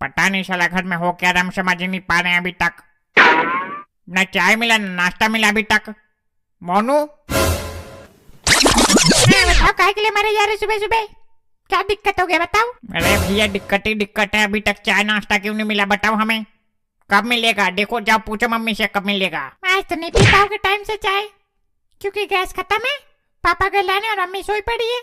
पता नहीं साला घर में हो क्या हम समझ ही नहीं पा रहे हैं अभी तक। न चाय मिला न नाश्ता मिला अभी तक। मोनू बताओ काहे के लिए मारे जा रहे सुबह सुबह? क्या दिक्कत हो गया बताओ। अरे भैया दिक्कत ही दिक्कत है, अभी तक चाय नाश्ता क्यों नहीं मिला बताओ हमें। कब मिलेगा? देखो जाओ पूछो मम्मी से कब मिलेगा। आज तो नहीं पी पाओगे टाइम से चाय, क्योंकि गैस खत्म है। पापा गए लाने और अम्मी सोई पड़ी है।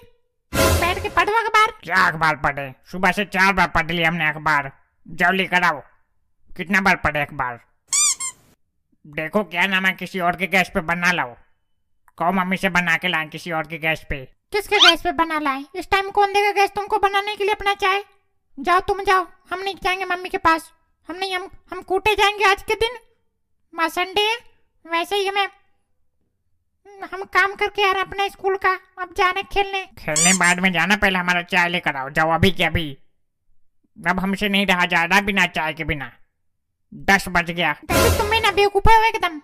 बैठ के पढ़ो अखबार। क्या अखबार पढ़े? सुबह से 4 बार पढ़ लिया हमने अखबार। जाओ लेकर आओ। कितना बार पढ़े अखबार? देखो क्या नाम है, किसी और के गैस पे बना लाओ। कहो मम्मी से बना के लाए किसी और के गैस पे। किसके गैस पे बना लाए? इस टाइम कौन देगा गैस तुमको बनाने के लिए अपना चाय? जाओ तुम जाओ, हम नहीं जाएंगे मम्मी के पास। हम नहीं, हम कूटे जाएंगे आज के दिन। माँ संडे है, वैसे ही हम काम करके आ रहे अपने स्कूल का। अब जाने खेलने। खेलने बाद में जाना, पहले हमारा चाय लेकर आओ। जाओ अभी के अभी। अब हमसे नहीं रहा जा रहा बिना चाय के बिना। 10 बज गया। तुम भी ना बेवकूफ हो एकदम।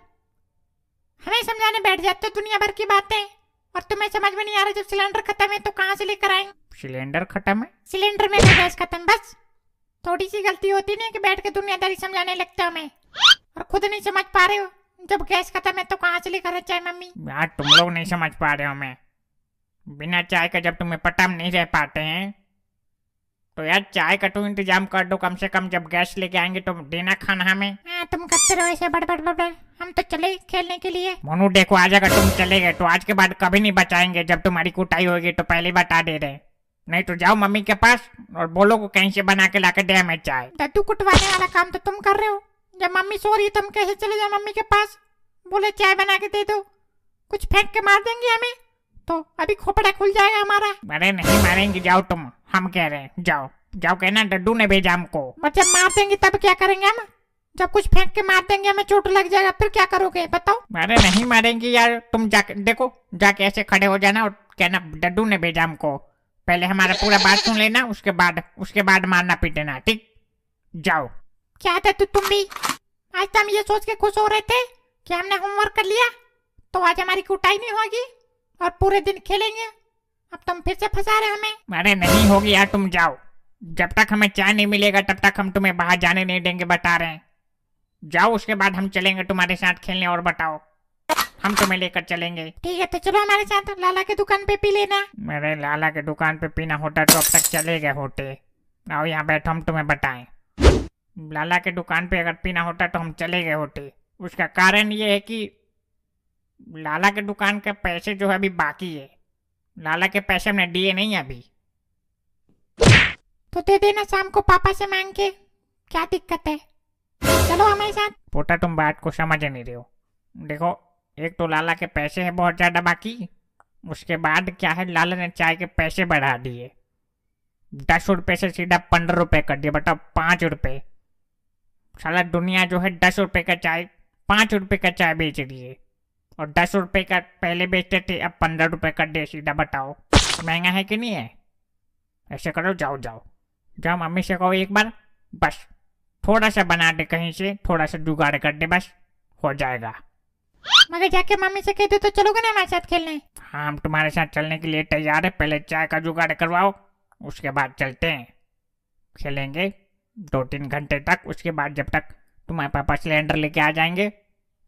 हमें समझाने बैठ जाते हो दुनिया भर की बातें, और तुम्हें समझ में नहीं आ रहा जब सिलेंडर खत्म है तो कहाँ से लेकर आएंगे? सिलेंडर खत्म है? सिलेंडर में गैस खत्म। बस थोड़ी सी गलती होती नहीं कि बैठ के दुनियादारी समझाने लगते हो हमें, और खुद नहीं समझ पा रहे हो जब गैस खत्म है तो कहाँ से लेकर चाय मम्मी? यार तुम लोग नहीं समझ पा रहे हो हमें। बिना चाय का जब तुम्हें पता नहीं रह पाते हैं तो यार चाय का तो इंतजाम कर दो कम से कम। जब गैस लेके आएंगे तो देना खाना हमें। तुम करते रहो ऐसे बड़। हम तो चले खेलने के लिए। मोनू देखो, आज अगर तुम चले गए तो आज के बाद कभी नहीं बचाएंगे। जब तुम्हारी कुटाई होगी तो पहले बता दे रहे। नहीं तो जाओ मम्मी के पास और बोलो को कहीं से बना के लाके दे हमें चाय। दद्दू कुटवाने वाला काम तो तुम कर रहे हो। जब मम्मी सो रही तुम कैसे चले जाओ मम्मी के पास, बोले चाय बना के दे दो? कुछ फेंक के मार देंगे हमें तो अभी खोपड़ा खुल जाएगा हमारा। अरे नहीं मारेंगे, जाओ तुम। हम कह रहे हैं जाओ जाओ, कहना डड्डू ने भेजा हमको। जब मार देंगे तब क्या करेंगे हम? जब कुछ फेंक के मार देंगे हमें चोट लग जाएगा, फिर क्या करोगे बताओ? अरे नहीं मारेंगे यार, तुम जाके देखो, जाके ऐसे खड़े हो जाना और कहना डड्डू ने भेजा हमको। पहले हमारा पूरा बात सुन लेना, उसके बाद मारना पीटना, ठीक? जाओ। क्या था तुम भी? आज तो हम ये सोच के खुश हो रहे थे कि हमने होमवर्क कर लिया तो आज हमारी कुटाई नहीं होगी और पूरे दिन खेलेंगे। अब तुम फिर से फंसा रहे हमें। अरे नहीं होगी यार, तुम जाओ। जब तक हमें चाय नहीं मिलेगा तब तक हम तुम्हें बाहर जाने नहीं देंगे, बता रहे हैं। जाओ, उसके बाद हम चलेंगे तुम्हारे साथ खेलने। और बताओ, हम तुम्हें लेकर चलेंगे। ठीक है तो चलो हमारे साथ, लाला के दुकान पे पी लेना। मेरे लाला के दुकान पे पीना होता तो अब तक चले गए होते। आओ यहाँ बैठो, हम तुम्हें बताएं। लाला के दुकान पे अगर पीना होता तो हम चले गए होते। उसका कारण ये है कि लाला के दुकान के पैसे जो है अभी बाकी है। लाला के पैसे हमने दिए नहीं अभी। तो दे देना शाम को पापा से मांग के, क्या दिक्कत है? चलो हमारे साथ। पोटा तुम बात को समझ नहीं रहे हो। देखो, एक तो लाला के पैसे है बहुत ज्यादा बाकी, उसके बाद क्या है, लाला ने चाय के पैसे बढ़ा दिए। 10 रुपए से सीधा 15 रुपए कर दिए। बताओ, 5 रुपए। साला दुनिया जो है 10 रुपए का चाय 5 रुपए का चाय बेच रही है, और 10 रुपए का पहले बेचते थे, अब 15 रुपए कर दे सीधा। बताओ महंगा है कि नहीं है? ऐसे करो, जाओ जाओ जाओ, मम्मी से कहो एक बार, बस थोड़ा सा बना दे कहीं से, थोड़ा सा जुगाड़ कर दे, बस हो जाएगा। मगर जाके मम्मी से कह दो तो चलोगे ना हमारे साथ खेलने? हाँ, हम तुम्हारे साथ चलने के लिए तैयार है। पहले चाय का जुगाड़ करवाओ, उसके बाद चलते हैं, खेलेंगे 2-3 घंटे तक। उसके बाद जब तक तुम्हारे पापा सिलेंडर लेके आ जाएंगे,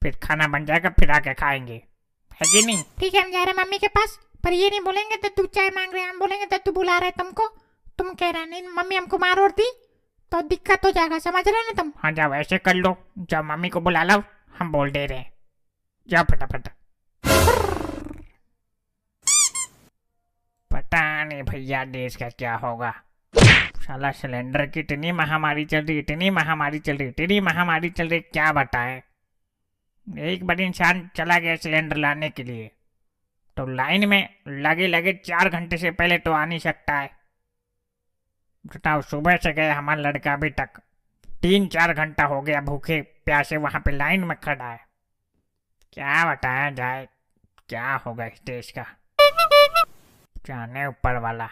फिर खाना बन जाएगा, फिर आके खाएंगे, है कि नहीं? ठीक है, हम जा रहे हैं मम्मी के पास, पर ये नहीं बोलेंगे दद्दू चाय मांग रहे हैं। हम बोलेंगे दद्दू बुला रहे तुमको। तुम कह रहे नहीं मम्मी हमको मार और दी तो दिक्कत हो जाएगा, समझ रहे ना तुम? हाँ जाओ, ऐसे कर लो। जाओ मम्मी को बुला लो, हम बोल दे रहे हैं। जाओ फटाफट। पता नहीं भैया देश का क्या होगा। साला सिलेंडर की इतनी महामारी चल रही, इतनी महामारी चल रही, इतनी महामारी चल रही, क्या बताएं। एक बार इंसान चला गया सिलेंडर लाने के लिए तो लाइन में लगे लगे 4 घंटे से पहले तो आ नहीं सकता है। बताओ, सुबह से गया हमारा लड़का, अभी तक 3-4 घंटा हो गया भूखे प्यासे वहां पे लाइन में खड़ा है। क्या बताया जाए, क्या होगा इस देश का, जाने ऊपर वाला।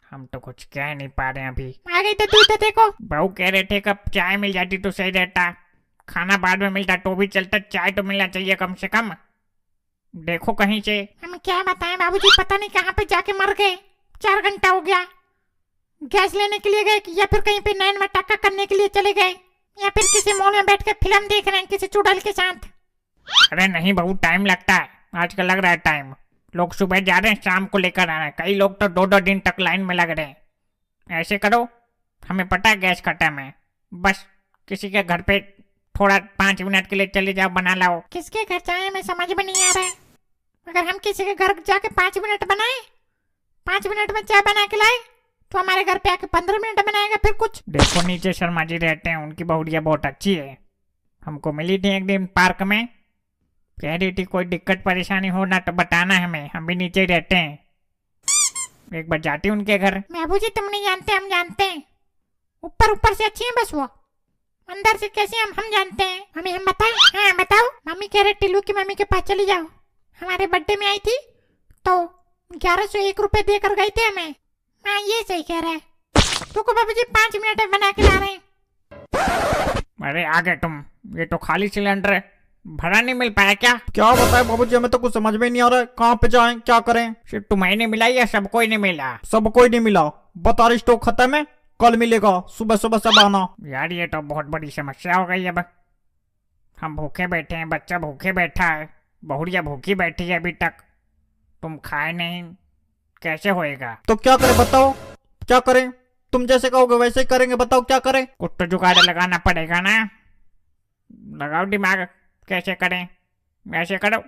हम तो कुछ कह नहीं पा रहे अभी। आ गई तो तू तो देखो। बहू कह रहे थे कब चाय मिल जाती तो सही रहता, खाना बाद में मिलता तो भी चलता, चाय तो मिलना चाहिए कम से कम। देखो कहीं से। हम क्या बताएं बाबूजी, पता नहीं कहाँ पे जाके मर गए। 4 घंटा हो गया, गैस लेने के लिए गए या फिर कहीं पे नैन मटाका करने के लिए चले गए या फिर किसी मॉल में बैठ के फिल्म देख रहे हैं किसी चुड़ैल के साथ? अरे नहीं, बहुत टाइम लगता है, आजकल लग रहा है टाइम। लोग सुबह जा रहे हैं, शाम को लेकर आ रहे हैं, कई लोग तो 2-2 दिन तक लाइन में लग रहे हैं। ऐसे करो, हमें पता है गैस खत्म है, बस किसी के घर पे थोड़ा 5 मिनट के लिए चले जाओ, बना लाओ। किसके घर जाए मैं समझ में नहीं आ रहा है। अगर हम किसी के घर जाके 5 मिनट बनाए, 5 मिनट में चाय बना के लाए, तो हमारे घर पे आके 15 मिनट बनाएगा फिर कुछ। देखो नीचे शर्मा जी रहते हैं, उनकी बहुड़िया बहुत अच्छी है, हमको मिली थी एक दिन पार्क में, कह रही थी कोई दिक्कत परेशानी हो ना तो बताना हमें, हम भी नीचे रहते हैं, एक बार जाती उनके घर। महबू जी तुम नहीं जानते, हम जानते हैं। ऊपर ऊपर से अच्छी है बस वो, अंदर से कैसे हम जानते हैं। मम्मी हम बताएं? हाँ बताओ। मम्मी कह रहे टिल्लू की मम्मी के पास चली जाओ, हमारे बर्थडे में आई थी तो 1101 रुपए देकर गई थे हमें। हाँ ये सही कह रहा है। रुको बाबू जी 5 मिनट में बना के ला रहे हैं। अरे आगे तुम, ये तो खाली सिलेंडर है, भरा नहीं मिल पाया क्या? क्या बताए बाबूजी, हमें तो कुछ समझ में नहीं आ रहा है, कहाँ पे जाएं क्या करें। सिर्फ तुम्हें नहीं मिला या सबको ही नहीं मिला? सब कोई नहीं मिला, बता रही स्टॉक खत्म है, कल मिलेगा, सुबह सुबह सब आना। यार ये तो बहुत बड़ी समस्या हो गई। अब हम भूखे बैठे हैं, बच्चा भूखे बैठा है, बहुड़िया भूखी बैठी है अभी तक, तुम खाए नहीं, कैसे होएगा? तो क्या करें बताओ, क्या करें? तुम जैसे कहोगे वैसे ही करेंगे, बताओ क्या करें। कुछ तो जुगाड़ लगाना पड़ेगा ना, लगाओ दिमाग, कैसे करें? ऐसे करो,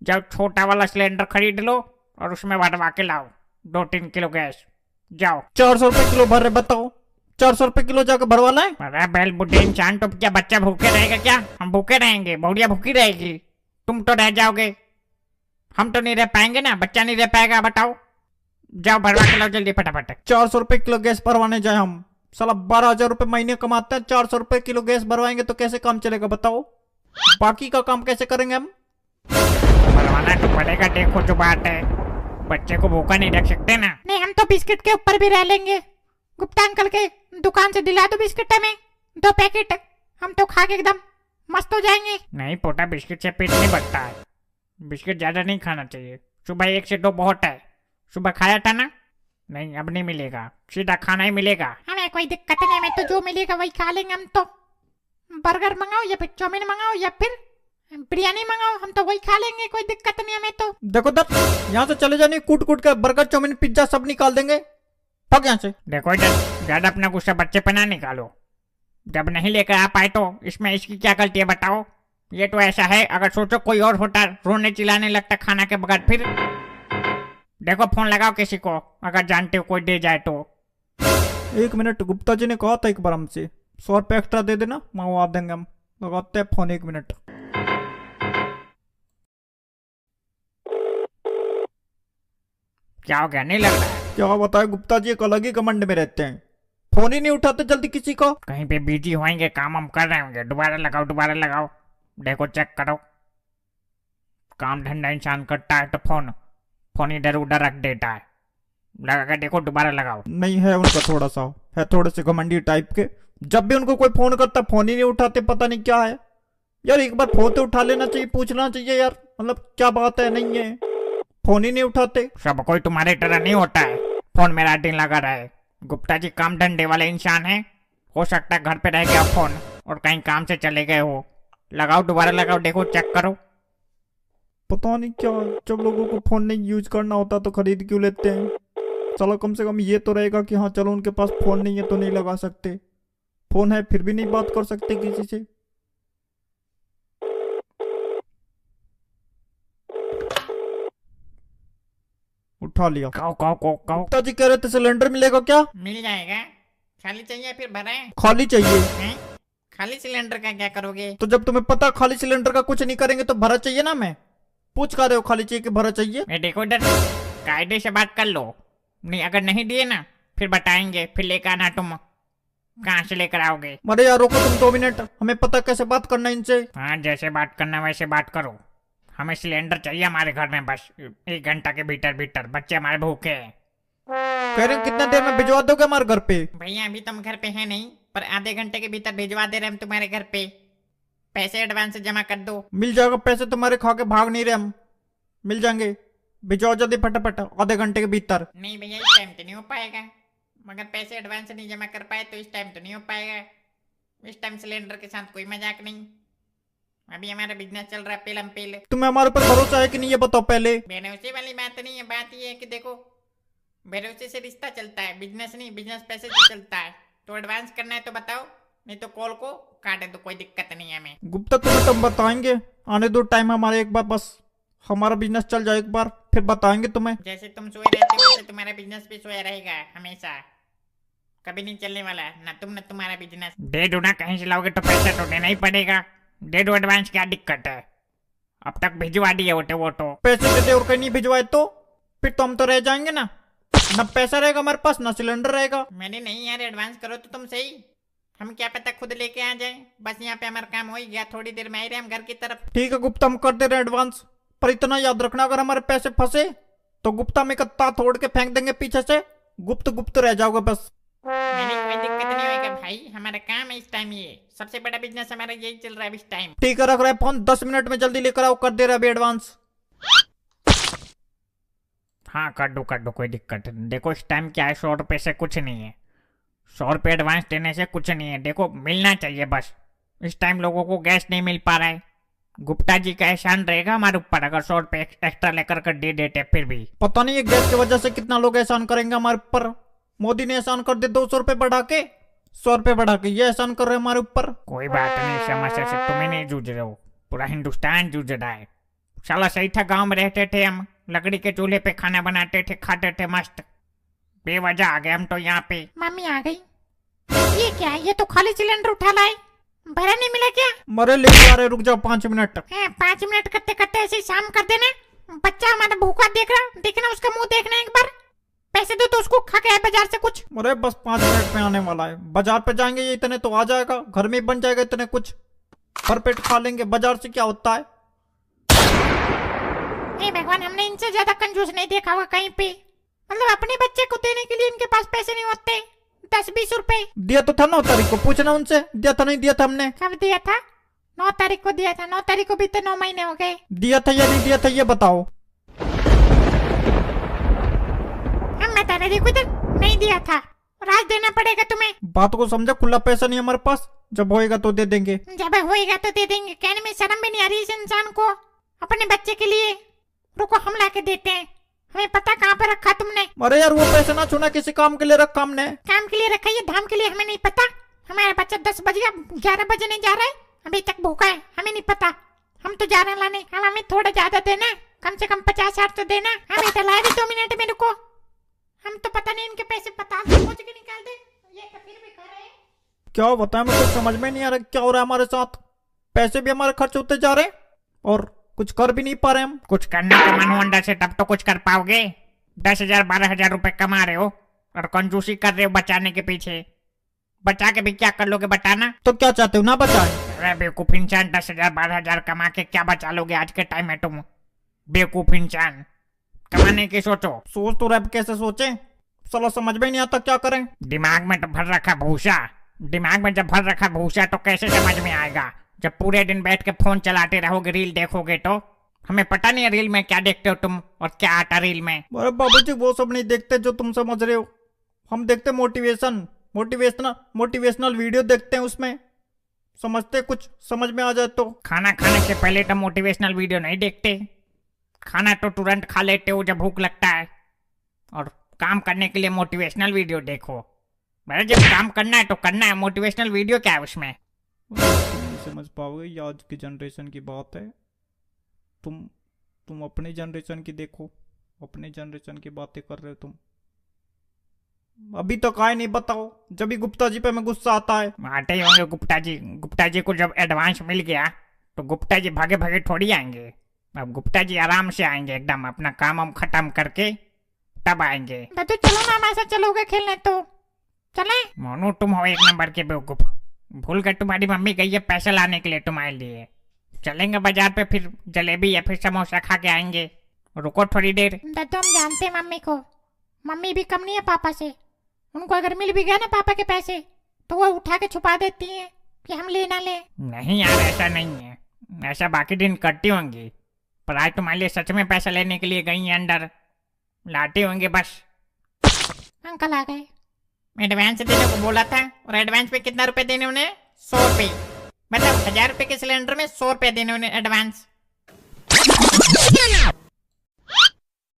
जब छोटा वाला सिलेंडर खरीद लो और उसमें भरवा के लाओ 2-3 किलो गैस, जाओ। 400 रुपए किलो भर रहे, बताओ 400 रुपए किलो जाकर भरवा लाए। अरे बैल बुढ़े इंसान, तो क्या बच्चा भूखे रहेगा क्या? हम भूखे रहेंगे, बहुड़िया भूखी रहेगी, तुम तो रह जाओगे, हम तो नहीं रह पाएंगे ना, बच्चा नहीं रह पाएगा, बताओ, जाओ भरवा के लाओ जल्दी फटाफट। 400 रुपए किलो गैस भरवाने जाए हम, साला 12,000 रुपए महीने कमाते हैं, 400 रुपए किलो गैस भरवाएंगे तो कैसे काम चलेगा बताओ? बाकी का काम कैसे करेंगे हम? भरवाना तो पड़ेगा, देखो जो बात है, बच्चे को भूखा नहीं रख सकते ना। नहीं हम तो बिस्किट के ऊपर भी रह लेंगे, गुप्ता अंकल के दुकान से दिला दो बिस्किट हमें 2 पैकेट, हम तो खा के एकदम मस्त हो जाएंगे। नहीं पोटा, बिस्किट से पेट नहीं भरता है, बिस्किट ज्यादा नहीं खाना चाहिए, सुबह 1 से 2 बहुत है, सुबह खाया था ना? नहीं अब नहीं मिलेगा, सीधा खाना ही मिलेगा। हमें कोई दिक्कत नहीं, हमें तो जो मिलेगा वही खा लेंगे हम तो। बर्गर मंगाओ या फिर चाउमीन मंगाओ या फिर बिरयानी मंगाओ, हम तो वही खा लेंगे, कोई दिक्कत नहीं हमें तो। देखो दर, यहाँ से चले जाने, कूट कूट कर बर्गर चाउमीन पिज्जा सब निकाल देंगे, भाग यहाँ से। देखो इधर, ज्यादा अपना गुस्सा बच्चे पे ना निकालो, जब नहीं लेकर आ पाए तो इसमें इसकी क्या गलती है बताओ? ये तो ऐसा है, अगर सोचो कोई और होता रोने चिल्लाने लगता खाना के बगैर, फिर देखो फोन लगाओ किसी को, अगर जानते हो कोई दे जाए तो। 1 मिनट, गुप्ता जी ने कहा था एक बार हमसे 100 रुपए एक्स्ट्रा दे देना, मंगवा देंगे हम, लगाते हैं फोन 1 मिनट। क्या हो गया, नहीं लग रहा है? क्या बताए गुप्ता जी, एक अलग ही कमांड में रहते हैं, फोन ही नहीं उठाते जल्दी किसी का। कहीं पे बिजी होंगे, काम हम कर रहे होंगे, दोबारा लगाओ दोबारा लगाओ, देखो चेक करो, काम धंधा इंसान करता है तो फोन इधर उधर रख देता है, लगा कर देखो दोबारा लगाओ। नहीं है उनका थोड़ा सा, है थोड़े से घमंडी टाइप के, जब भी उनको कोई फोन करता फोन ही नहीं उठाते, पता नहीं क्या है यार। एक बार फोन तो उठा लेना चाहिए, पूछना चाहिए यार, मतलब क्या बात है, नहीं है फोन ही नहीं उठाते। सब कोई तुम्हारे तरह नहीं होता है, फोन मेरा दिन लगा रहा है। गुप्ता जी काम धंधे वाले इंसान है, हो सकता है घर पे रह गया फोन और कहीं काम से चले गए हो, लगाओ दोबारा लगाओ, देखो चेक करो। पता नहीं क्या, जब लोगों को फोन नहीं यूज करना होता तो खरीद क्यों लेते हैं। चलो कम से कम ये तो रहेगा कि हाँ चलो उनके पास फोन नहीं है तो नहीं लगा सकते, फोन है फिर भी नहीं बात कर सकते किसी से। उठा लिया। कहो कहो कहो कहो। पिताजी कह रहे थे सिलेंडर मिलेगा क्या? मिल जाएगा, खाली चाहिए फिर भरें? खाली चाहिए। हैं? खाली सिलेंडर का क्या करोगे? तो जब तुम्हें पता खाली सिलेंडर का कुछ नहीं करेंगे तो भरा चाहिए ना। मैं पूछ कर रहे हो खाली चाहिए कि भरा चाहिए? ये देखो इधर, कायदे से बात कर लो, नहीं अगर नहीं दिए ना फिर बताएंगे, फिर लेकर आना, तुम कहाँ से लेकर आओगे? अरे यार रोको तुम 2 मिनट, हमें पता कैसे बात करना है इनसे। हाँ जैसे बात करना वैसे बात करो, हमें सिलेंडर चाहिए हमारे घर में, बस 1 घंटा के भीतर भीतर, बच्चे हमारे भूखे हैं। कह रहे हैं कितना देर में भिजवा दोगे हमारे घर पे? भैया अभी तुम घर पे हैं नहीं, पर आधे घंटे के भीतर भिजवा दे रहे हम तुम्हारे घर पे, पैसे एडवांस जमा कर दो। मिल जाएगा पैसे, तुम्हारे खा के भाग नहीं रहे हम, मिल जाएंगे, भिजवाओ जल्दी फटाफट आधे घंटे के भीतर। नहीं भैया इस टाइम तो नहीं हो पाएगा, मगर पैसे एडवांस नहीं जमा कर पाए तो इस टाइम तो नहीं हो पाएगा। इस टाइम सिलेंडर के साथ कोई मजाक नहीं। अभी हमारा बिजनेस चल रहा है पेलम पेल। तुम्हें हमारे ऊपर भरोसा है कि नहीं ये बताओ पहले। भरोसे वाली बात नहीं है, बात ये है कि देखो भरोसे से रिश्ता चलता है, बिजनेस नहीं, बिजनेस पैसे से चलता है। तो एडवांस करना है तो बताओ, नहीं तो कॉल को काटे दो, कोई दिक्कत नहीं है हमें। गुप्ता तुम्हें तुम बताएंगे, आने दो टाइम हमारे एक बार, बस हमारा बिजनेस चल जाए एक बार फिर बताएंगे तुम्हें। जैसे तुम सोए रहते हो वैसे तुम्हारा बिजनेस भी सोया रहेगा हमेशा, कभी नहीं चलने वाला, ना तुम ना तुम्हारा बिजनेस। दे दो ना, कहीं से लाओगे तो पैसा तो देना ही पड़ेगा। दे दो एडवांस, क्या दिक्कत है? अब तक भिजवा दिए वो तो। पैसे देते और कहीं नहीं भिजवाए तो फिर तो हम तो रह जाएंगे ना पैसा रहेगा हमारे पास ना सिलेंडर रहेगा। मैंने नहीं यार, एडवांस करो तो तुम सही, हम क्या पता खुद लेके आ जाए। बस यहाँ पे हमारा काम हो ही गया, थोड़ी देर में आ रहे हम घर की तरफ। ठीक है गुप्ता, हम कर दे रहे एडवांस, पर इतना याद रखना अगर हमारे पैसे फंसे तो गुप्ता में कत्ता तोड़ के फेंक देंगे पीछे से, गुप्त गुप्त रह जाओगे बस। मैंने कोई दिक्कत नहीं होगा भाई, हमारा काम है इस टाइम, ये सबसे बड़ा बिजनेस हमारा यही चल रहा है इस टाइम। ठीक है, रख रहे फोन, 10 मिनट में जल्दी लेकर आओ, कर दे रहे अभी एडवांस। हाँ कर दो कोई दिक्कत नहीं। देखो इस टाइम क्या है, 100 रुपये से कुछ नहीं है, 100 रुपये एडवांस देने से कुछ नहीं है। देखो मिलना चाहिए बस, इस टाइम लोगों को गैस नहीं मिल पा रहा है। गुप्ता जी का एहसान रहेगा हमारे ऊपर अगर 100 रुपये एक्स्ट्रा लेकर कर दे देते। फिर भी पता नहीं ये गैस की वजह से कितना लोग एहसान करेंगे हमारे ऊपर। मोदी ने एहसान कर दे 200 रुपये बढ़ा के, 100 रुपये बढ़ा के, ये एहसान कर रहे हैं हमारे ऊपर। कोई बात नहीं, समस्या से तुम्हें नहीं जूझ रहे हो, पूरा हिंदुस्तान जूझ रहा है। साला सही था, गांव में रहते थे हम, लकड़ी के चूल्हे पे खाना बनाते थे, खाते थे मस्त। बेवजह आ गए हम तो यहाँ पे। मम्मी आ गई। ये क्या है, ये तो खाली सिलेंडर उठा लाए, भरा नहीं मिला क्या? मरे लेके आ रहे, रुक जाओ 5 मिनट। 5 मिनट करते करते ऐसे ही शाम कर देना। बच्चा हमारा भूखा देख रहा, देखना उसका मुंह देखना एक बार। पैसे दो तो उसको खा के आए बाजार से कुछ। अरे बस 5 मिनट में आने वाला है, बाजार पे जाएंगे ये इतने तो आ जाएगा, घर में ही बन जाएगा इतने कुछ, भर पेट खा लेंगे, बाजार से क्या होता है। हे भगवान, हमने इनसे ज्यादा कंजूस नहीं देखा होगा कहीं पे। मतलब अपने बच्चे को देने के लिए इनके पास पैसे नहीं होते। 10-20 रुपए दिया तो था 9 तारीख को, पूछना उनसे दिया था नहीं दिया था हमने। कब दिया था? 9 तारीख को दिया था। 9 तारीख को भी तो 9 महीने हो गए। दिया था या नहीं दिया था ये बताओ। हम बता रहे थे कुछ नहीं दिया था, और आज देना पड़ेगा तुम्हें। बात को समझो, खुला पैसा नहीं हमारे पास, जब होएगा तो दे देंगे। जब होएगा तो दे देंगे, कहने में शर्म भी नहीं आ रही इस इंसान को अपने बच्चे के लिए। रुको हम ला के देते हैं, हमें पता कहाँ पे रखा तुमने। अरे यार वो पैसा ना छूना, किसी काम के लिए रखा हमने। काम के लिए रखा, ये धाम के लिए हमें नहीं पता। हमारा बच्चा 10 बज गया, 11 बजने जा रहा है, अभी तक भूखा है, हमें नहीं पता। हम तो जा रहे हैं लाने, हम हमें थोड़ा ज्यादा देना, कम से कम 50-60 तो देना। हमें तो लाए भी 2 मिनट में, रुको। हम तो पता नहीं इनके पैसे पता सोच के निकाल दे, ये तो फिर भी कर रहे हैं। क्या बताएं, मैं कुछ समझ में नहीं आ रहा क्या हो रहा है हमारे साथ। पैसे भी हमारे खर्च होते जा रहे हैं और कुछ कर भी नहीं पा रहे हम। कुछ करने का मन हो अंदर से तब तो कुछ कर पाओगे। 10,000-12,000 रुपए कमा रहे हो और कंजूसी कर रहे हो बचाने के पीछे। बचा के भी क्या कर लोगे बताना? तो क्या चाहते हो, ना बचाए? अरे बेवकूफ इंसान, 10,000-12,000 कमा के क्या बचा लोगे आज के टाइम में तुम? बेवकूफ इंसान, कमाने की सोचो। सोच तो रहे, कैसे सोचे, साला समझ में नहीं आता क्या करें। दिमाग में तो भर रखा भूसा, दिमाग में जब भर रखा भूसा तो कैसे समझ में आएगा? जब पूरे दिन बैठ के फोन चलाते रहोगे, रील देखोगे तो। हमें पता नहीं है रील में क्या देखते हो तुम और क्या आता रील में। अरे बाबूजी वो सब नहीं देखते जो तुम समझ रहे हो, हम देखते मोटिवेशनल वीडियो देखते हैं, उसमें समझते कुछ समझ में आ जाए तो। खाना खाने से पहले तो मोटिवेशनल वीडियो नहीं देखते, खाना तो तुरंत खा लेते हो जब भूख लगता है, और काम करने के लिए मोटिवेशनल वीडियो देखो। मेरा जब काम करना है तो करना है, मोटिवेशनल वीडियो क्या है उसमें? नहीं समझ पाओगे, ये आज की जनरेशन की बात है। तुम अपनी जनरेशन की देखो, अपने जनरेशन की बातें कर रहे हो तुम। अभी तक आए नहीं, बताओ। जब भी गुप्ता जी पे मैं गुस्सा आता है। आते ही होंगे गुप्ता जी। गुप्ता जी को जब एडवांस मिल गया तो गुप्ता जी भागे भागे थोड़ी आएंगे। अब गुप्ता जी आराम से आएंगे, एकदम अपना काम हम खत्म करके तब आएंगे। तो चलो ना, हमारे साथ चलोगे खेलने तो चले। मोनू तुम हो एक नंबर के बेवकूफ, भूल कर तुम्हारी मम्मी गई है पैसे लाने के लिए तुम्हारे लिए। चलेंगे बाजार पे, फिर जलेबी या फिर समोसा खा के आएंगे। रुको थोड़ी देर। तो हम जानते हैं मम्मी को, मम्मी भी कम नहीं है पापा से। उनको अगर मिल भी गया ना पापा के पैसे तो वो उठा के छुपा देती हैं कि हम ले ना ले। नहीं यार ऐसा नहीं है, ऐसा बाकी दिन करती होंगी, पर आज तुम्हारे लिए सच में पैसा लेने के लिए गई हैं अंदर, लाती होंगे बस। अंकल आ गए। एडवांस देने को बोला था, और एडवांस पे कितना रुपए देने उन्हें? 100 रुपए। मतलब 1000 रुपए के सिलेंडर में 100 रुपए देने उन्हें एडवांस।